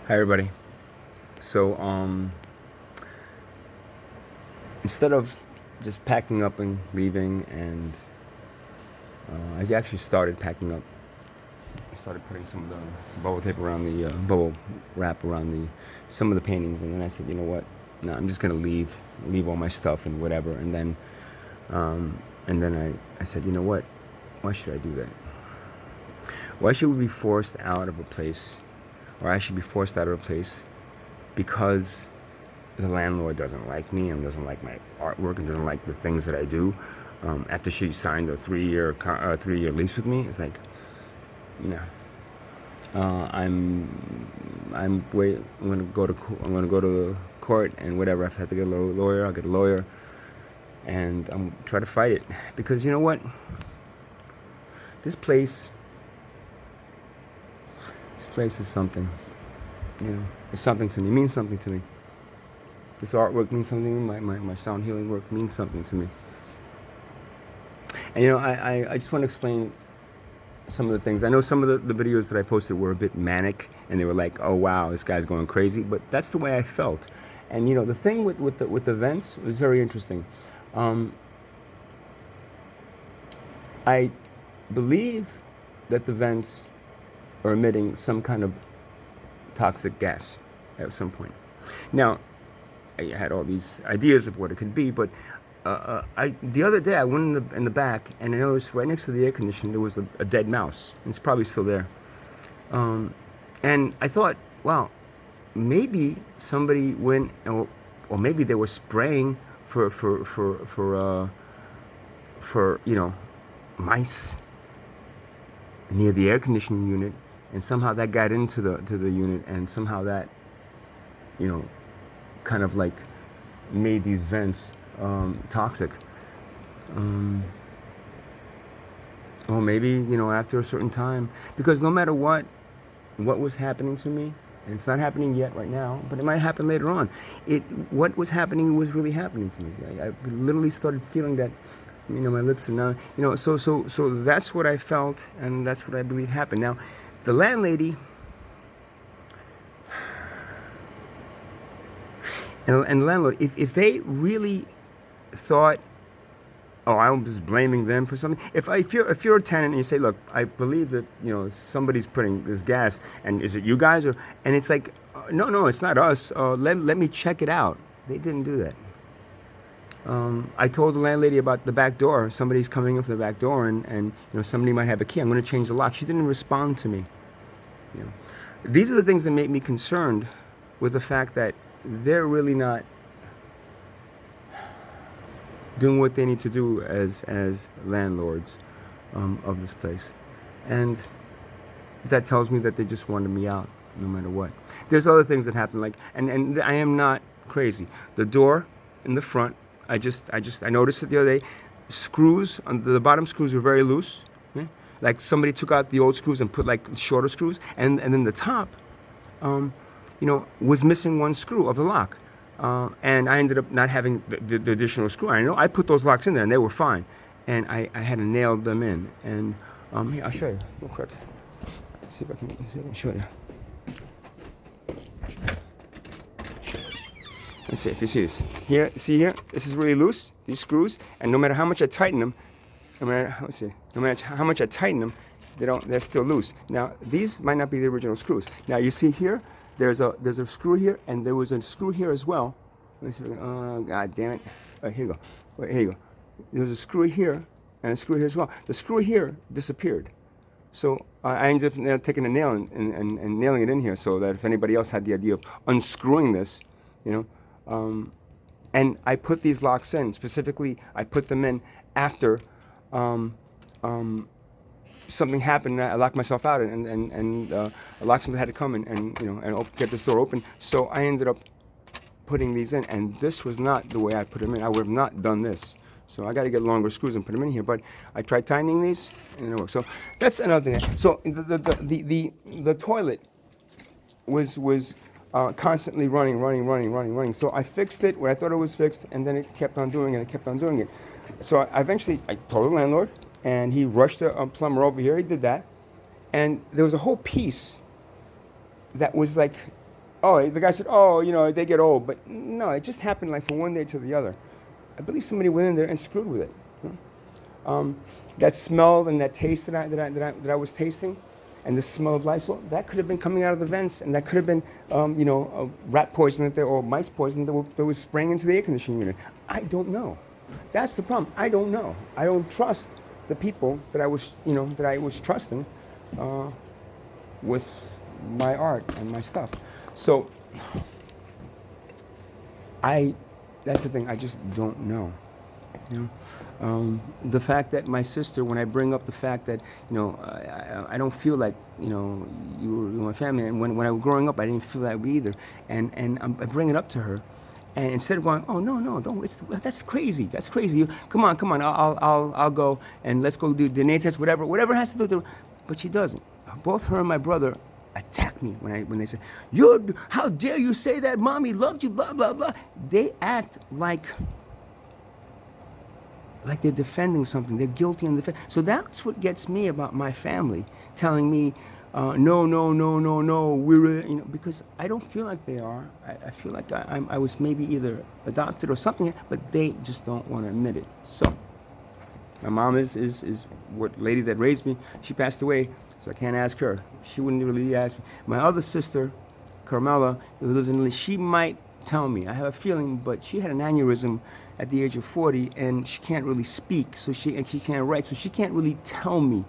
Hi everybody. So instead of just packing up and leaving, and I actually started packing up. I started putting some of the bubble tape around the bubble wrap around the some of the paintings, and then I said, you know what? No, I'm just gonna leave all my stuff and whatever. And then I said, you know what? Why should I do that? Why should we be forced out of a place, or I should be forced out of a place because the landlord doesn't like me and doesn't like my artwork and doesn't like the things that I do. After she signed a 3-year lease with me, it's like, no. I'm gonna go to the court and whatever. If I have to get a lawyer, I'll get a lawyer, and I'm try to fight it because you know what? This place is something. You know, it's something to me. It means something to me. This artwork means something to me. My sound healing work means something to me. And you know, I just want to explain some of the things. I know some of the videos that I posted were a bit manic, and they were like, "Oh wow, this guy's going crazy." But that's the way I felt. And you know, the thing with the vents was very interesting. I believe that the vents are emitting some kind of toxic gas at some point. Now, I had all these ideas of what it could be, but the other day I went in the back and I noticed right next to the air conditioner there was a dead mouse. It's probably still there. And I thought, wow, maybe somebody went, or maybe they were spraying for you know, mice near the air conditioning unit, and somehow that got into the unit, and somehow that, you know, kind of like made these vents toxic. Or maybe, you know, after a certain time, because no matter what was happening to me, and it's not happening yet right now, but it might happen later on. What was happening was really happening to me. I literally started feeling that, you know, my lips are now, you know, so that's what I felt, and that's what I believe happened. Now, the landlady and the landlord, if they really thought, oh, I'm just blaming them for something. If you're a tenant and you say, look, I believe that, you know, somebody's putting this gas, and is it you guys, or, and it's like, no, it's not us. Let me check it out. They didn't do that. I told the landlady about the back door. Somebody's coming in from the back door, and you know, somebody might have a key. I'm going to change the lock. She didn't respond to me. You know, these are the things that make me concerned with the fact that they're really not doing what they need to do as landlords of this place. And that tells me that they just wanted me out no matter what. There's other things that happen, like, and I am not crazy. The door in the front, I noticed it the other day. Screws on the bottom screws were very loose. Okay? Like somebody took out the old screws and put like shorter screws, and then the top, you know, was missing one screw of the lock. And I ended up not having the additional screw. I know I put those locks in there and they were fine. And I had to nail them in. And here, I'll show you real quick. See if I can show you. Let's see if you see this. Here, see here? This is really loose, these screws. And no matter how much I tighten them, no matter how much I tighten them, they're still loose. Now, these might not be the original screws. Now, you see here, there's a screw here, and there was a screw here as well. Let me see. Oh, God damn it. Here you go. Wait, here you go. There was a screw here and a screw here as well. The screw here disappeared. So I ended up taking a nail and nailing it in here so that if anybody else had the idea of unscrewing this, you know. And I put these locks in. Specifically, I put them in after something happened. I locked myself out, and a locksmith had to come and you know, and get this door open. So I ended up putting these in, and this was not the way I put them in. I would have not done this. So I got to get longer screws and put them in here. But I tried tightening these, and it worked. So that's another thing. So the toilet was constantly running. So I fixed it where I thought it was fixed, and then it kept on doing it. So I told the landlord, and he rushed a plumber over here. He did that, and there was a whole piece that was like Oh, the guy said, oh, they get old. But no, it just happened like from one day to the other. I believe somebody went in there and screwed with it. That smell and that taste that I was tasting, and the smell of Lysol, that could have been coming out of the vents, and that could have been, rat poison or mice poison that was spraying into the air conditioning unit. I don't know. That's the problem. I don't know. I don't trust the people that I was trusting with my art and my stuff. So that's the thing. I just don't know. The fact that my sister, when I bring up the fact that I don't feel like you're my family, and when I was growing up, I didn't feel that way either, and I bring it up to her, and instead of going, oh no, don't, that's crazy, come on, I'll go and let's go do DNA test, whatever has to do with but she doesn't. Both her and my brother attack me when they say, how dare you say that? Mommy loved you, blah blah blah. They act like they're defending something. They're guilty and defend. So that's what gets me about my family, telling me, no, we're because I don't feel like they are. I feel like I was maybe either adopted or something, but they just don't want to admit it. So my mom is what lady that raised me. She passed away, so I can't ask her. She wouldn't really ask me. My other sister, Carmela, who lives in Italy, she might tell me. I have a feeling, but she had an aneurysm at the age of 40, and she can't really speak, so she can't write, so she can't really tell me,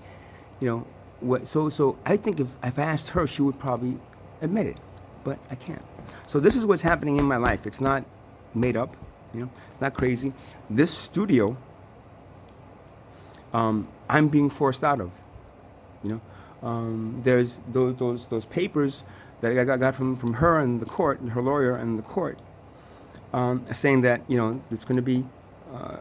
what. So I think if I asked her, she would probably admit it, but I can't. So this is what's happening in my life. It's not made up, it's not crazy. This studio, I'm being forced out of, There's those papers that I got from her and the court, and her lawyer and the court. Saying that it's going to be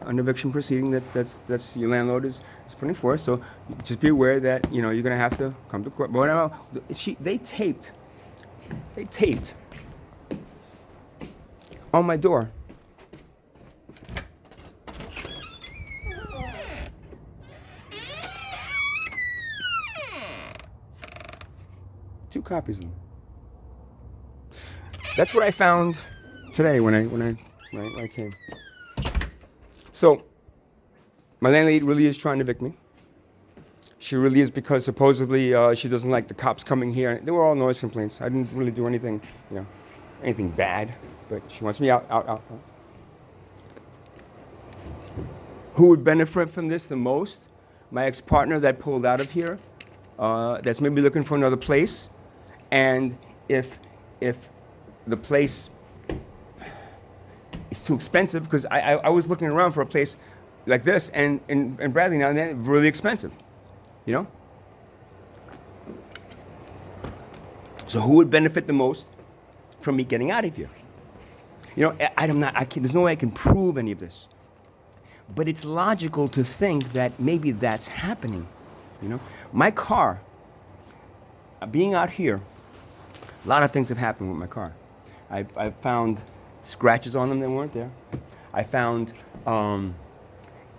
an eviction proceeding that's your landlord is putting forth. So just be aware that you're going to have to come to court. But whatever, they taped on my door. Two copies of them. That's what I found today when I came. So my landlady really is trying to evict me. She really is, because supposedly she doesn't like the cops coming here. They were all noise complaints. I didn't really do anything, anything bad, but she wants me out. Who would benefit from this the most? My ex-partner that pulled out of here, that's maybe looking for another place, and if the place is too expensive, because I was looking around for a place like this, and Bradley now and then, really expensive, So who would benefit the most from me getting out of here? There's no way I can prove any of this, but it's logical to think that maybe that's happening, My car, being out here, a lot of things have happened with my car. I've found scratches on them that weren't there. I found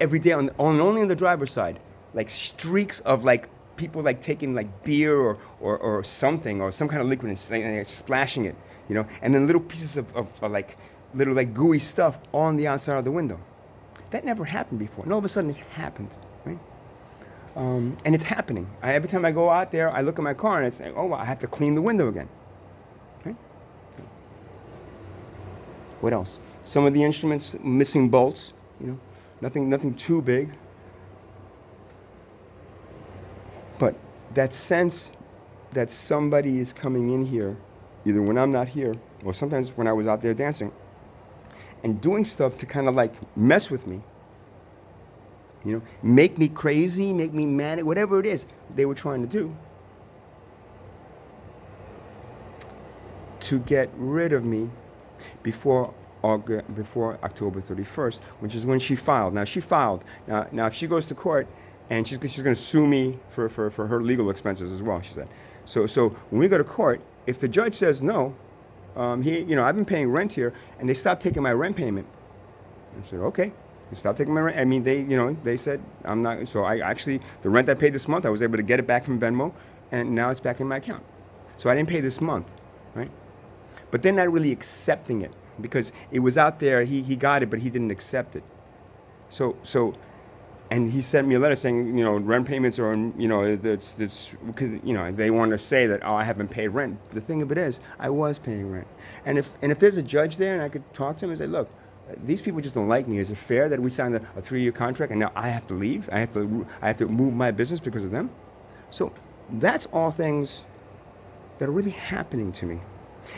every day only on the driver's side, like streaks of people taking beer or something, or some kind of liquid and splashing it, and then little pieces of little gooey stuff on the outside of the window. That never happened before. And all of a sudden it happened, right? And it's happening. Every time I go out there, I look at my car and it's like, I have to clean the window again. Right? What else? Some of the instruments missing bolts, nothing too big. But that sense that somebody is coming in here, either when I'm not here, or sometimes when I was out there dancing, and doing stuff to kind of mess with me, make me crazy, make me manic, whatever it is they were trying to do to get rid of me before October 31st, which is when she filed. Now she filed. Now if she goes to court, and she's going to sue me for her legal expenses as well, she said. So when we go to court, if the judge says no, I've been paying rent here, and they stopped taking my rent payment. I said, okay, they stopped taking my rent. I mean, they said I'm not. So I actually, the rent I paid this month, I was able to get it back from Venmo, and now it's back in my account. So I didn't pay this month, right? but they're not really accepting it because it was out there. He got it, but he didn't accept it. So, and he sent me a letter saying, rent payments are, they want to say that, oh, I haven't paid rent. The thing of it is, I was paying rent. And if there's a judge there and I could talk to him and say, look, these people just don't like me. Is it fair that we signed a 3-year contract and now I have to leave? I have to move my business because of them? So that's all things that are really happening to me.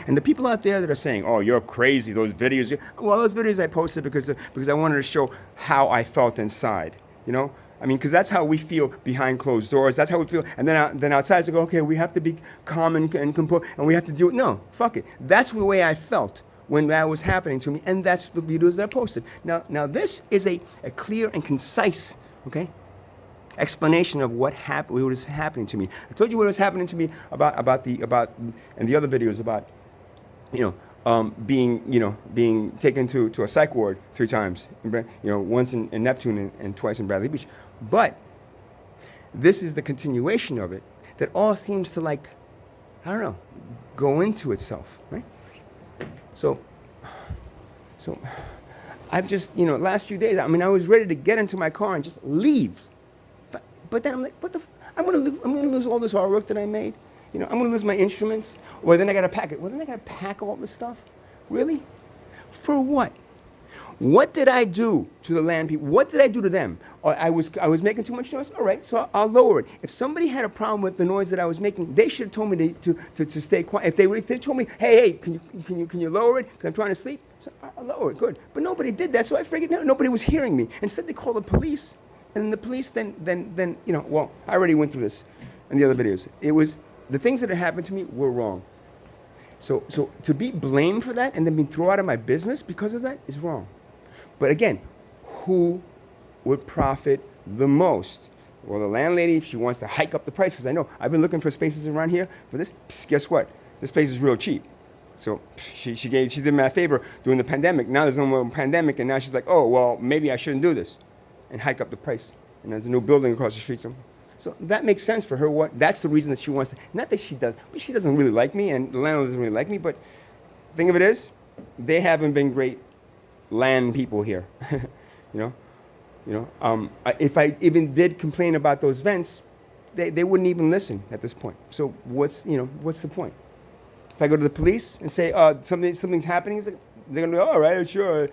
And the people out there that are saying, oh, you're crazy, those videos. Well, those videos I posted because I wanted to show how I felt inside, because that's how we feel behind closed doors. That's how we feel. And then outside, I go, okay, we have to be calm and composed, and we have to do it. No, fuck it. That's the way I felt when that was happening to me, and that's the videos that I posted. Now this is a clear and concise, explanation of what is happening to me. I told you what was happening to me about and the other videos about, being taken to a psych ward 3 times, once in Neptune and twice in Bradley Beach. But this is the continuation of it that all seems to go into itself, right? So I've just, last few days, I was ready to get into my car and just leave. But then I'm like, I'm going to lose all this hard work that I made. I'm going to lose my instruments. Or then I got to pack it. Well, then I got to pack all this stuff? Really? For what? What did I do to the land people? What did I do to them? Or I was making too much noise? All right, so I'll lower it. If somebody had a problem with the noise that I was making, they should have told me to stay quiet. If they told me, hey, can you lower it? Because I'm trying to sleep. So I'll lower it, good. But nobody did that, so I figured nobody was hearing me. Instead, they called the police. And the police then, I already went through this in the other videos. It was, the things that had happened to me were wrong. So to be blamed for that and then be thrown out of my business because of that is wrong. But again, who would profit the most? Well, the landlady, if she wants to hike up the price, because I know I've been looking for spaces around here for this. Guess what? This place is real cheap. So she did me a favor during the pandemic. Now there's no more pandemic, and now she's like, oh, well, maybe I shouldn't do this and hike up the price. And there's a new building across the street. So that makes sense for her. That's the reason that she wants to. Not that she does, but she doesn't really like me, and the landlord doesn't really like me. But the thing of it is, they haven't been great land people here. If I even did complain about those vents, they wouldn't even listen at this point. So what's the point? If I go to the police and say something's happening, they're gonna be all right, sure.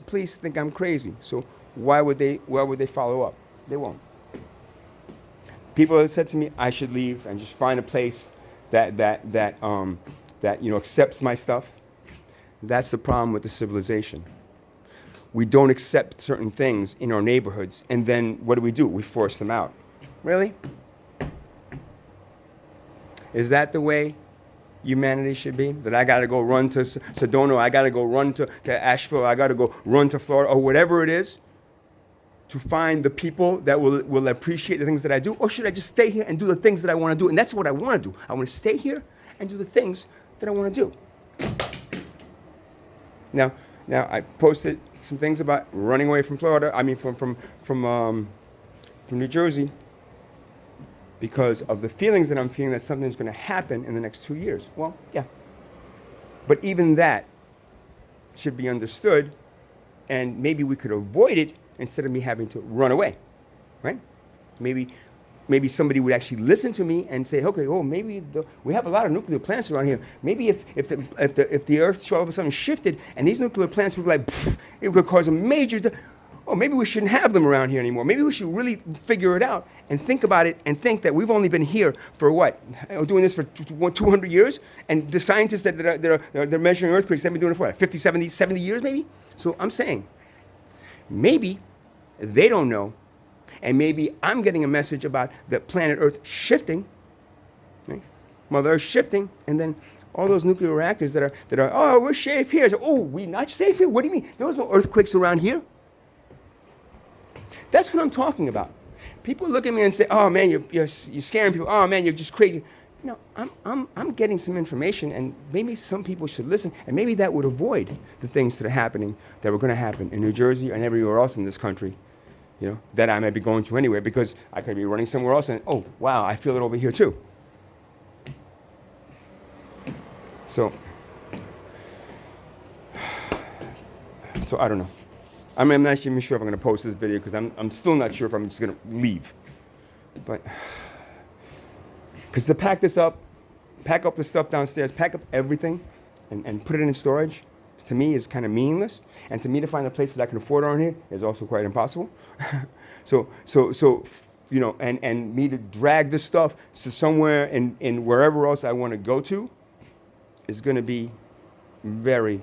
Police think I'm crazy. So why would they follow up? They won't. People have said to me I should leave and just find a place that accepts my stuff. That's the problem with the civilization. We don't accept certain things in our neighborhoods, and then what do? We force them out. Really? Is that the way humanity should be? That I got to go run to Sedona, I got to go run to Asheville, I got to go run to Florida, or whatever it is, to find the people that will appreciate the things that I do? Or should I just stay here and do the things that I want to do? And that's what I want to do. I want to stay here and do the things that I want to do. Now I posted some things about running away from Florida. From New Jersey, because of the feelings that I'm feeling that something's going to happen in the next 2 years. Well, yeah. But even that should be understood, and maybe we could avoid it instead of me having to run away, right? Maybe somebody would actually listen to me and say, okay, maybe we have a lot of nuclear plants around here. Maybe if the Earth all of a sudden shifted and these nuclear plants were like, it could cause a major, maybe we shouldn't have them around here anymore. Maybe we should really figure it out and think about it and think that we've only been here for what? Doing this for 200 years? And the scientists that are measuring earthquakes, they've been doing it for what, 50, 70 years maybe? So I'm saying, maybe they don't know. And maybe I'm getting a message about the planet Earth shifting, right? Mother Earth shifting, and then all those nuclear reactors that are, we're safe here. So, we're not safe here? What do you mean? There was no earthquakes around here. That's what I'm talking about. People look at me and say, oh man, you're scaring people. Oh man, you're just crazy. No, I'm getting some information, and maybe some people should listen, and maybe that would avoid the things that are happening, that were going to happen in New Jersey and everywhere else in this country, that I might be going to anywhere, because I could be running somewhere else and, oh, wow, I feel it over here too. So So I don't know. I mean, I'm not even sure if I'm going to post this video because I'm still not sure if I'm just going to leave. But, because to pack this up, pack up the stuff downstairs, pack up everything and put it in storage, to me is kind of meaningless. And to me to find a place that I can afford around here is also quite impossible. So, you know, and me to drag this stuff to somewhere in wherever else I want to go to is going to be very,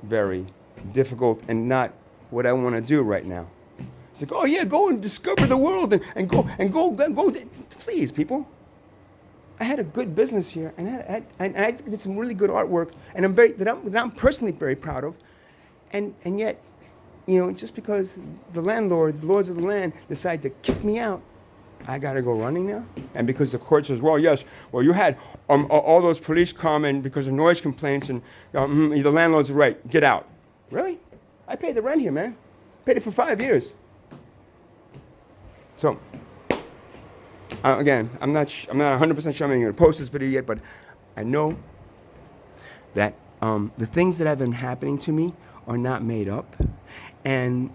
very difficult and not what I want to do right now. It's like, oh yeah, go and discover the world and go. Please, people. I had a good business here, and I did some really good artwork, and I'm personally very proud of, and yet, you know, just because the lords of the land, decide to kick me out, I gotta go running now, and because the court says, well, yes, well, you had all those police come in because of noise complaints, and the landlord's right, get out. Really? I paid the rent here, man. Paid it for 5 years. So. Again, I'm not 100% sure I'm going to post this video yet, but I know that the things that have been happening to me are not made up, and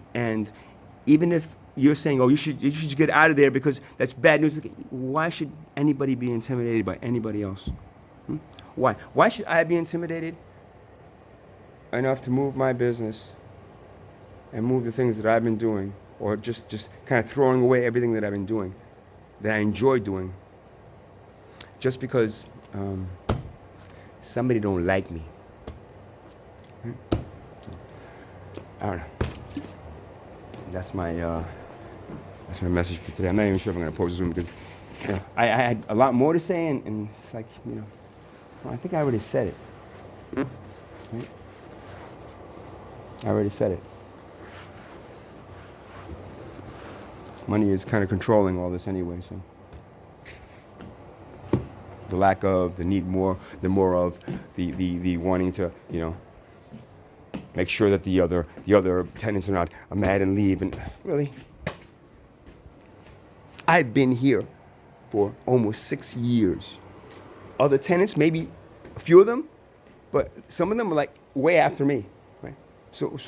even if you're saying, oh, you should get out of there because that's bad news, why should anybody be intimidated by anybody else? Why should I be intimidated enough to move my business and move the things that I've been doing, or just kind of throwing away everything that I've been doing, that I enjoy doing, just because somebody don't like me? I don't know. That's my message for today. I'm not even sure if I'm going to post Zoom because I had a lot more to say, and it's like, you know, well, I think I already said it. Right? I already said it. Money is kind of controlling all this anyway, so. The lack of, the need more, the more of, the wanting to, you know, make sure that the other tenants are not mad and leave. And really, I've been here for almost 6 years. Other tenants, maybe a few of them, but some of them are like way after me, right? So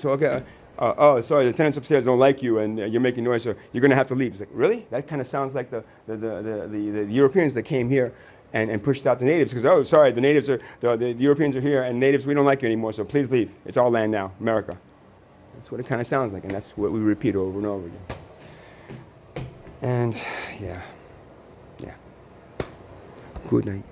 okay. Oh, sorry, the tenants upstairs don't like you, and you're making noise, so you're going to have to leave. It's like, really? That kind of sounds like the Europeans that came here and pushed out the natives because, oh, sorry, the natives are, the Europeans are here, and natives, we don't like you anymore, so please leave. It's our land now, America. That's what it kind of sounds like, and that's what we repeat over and over again. And, yeah. Good night.